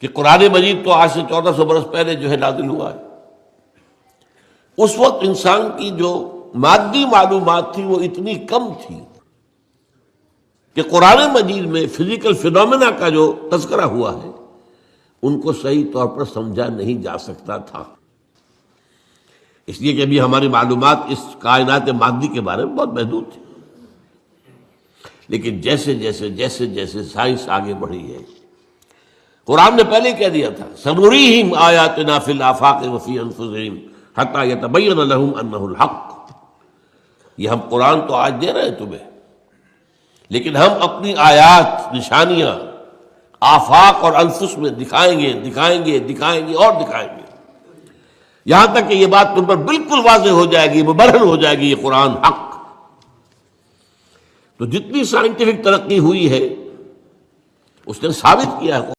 کہ قرآن مجید تو آج سے 1400 برس پہلے جو ہے نازل ہوا ہے، اس وقت انسان کی جو مادی معلومات تھی وہ اتنی کم تھی کہ قرآن مجید میں فزیکل فینومینا کا جو تذکرہ ہوا ہے ان کو صحیح طور پر سمجھا نہیں جا سکتا تھا، اس لیے کہ ابھی ہماری معلومات اس کائنات مادی کے بارے میں بہت محدود تھی۔ لیکن جیسے جیسے جیسے جیسے سائنس آگے بڑھی ہے، قرآن نے پہلے کہہ دیا تھا سنریہم آیاتنا فی الآفاق وفی انفسہم حتی یتبین لہم انہ الحق، یہ ہم قرآن تو آج دے رہے ہیں تمہیں، لیکن ہم اپنی آیات، نشانیاں آفاق اور انفس میں دکھائیں گے دکھائیں گے دکھائیں گے اور دکھائیں گے، یہاں تک کہ یہ بات تم پر بالکل واضح ہو جائے گی، مبرہن ہو جائے گی، یہ قرآن حق۔ تو جتنی سائنٹیفک ترقی ہوئی ہے اس نے ثابت کیا ہے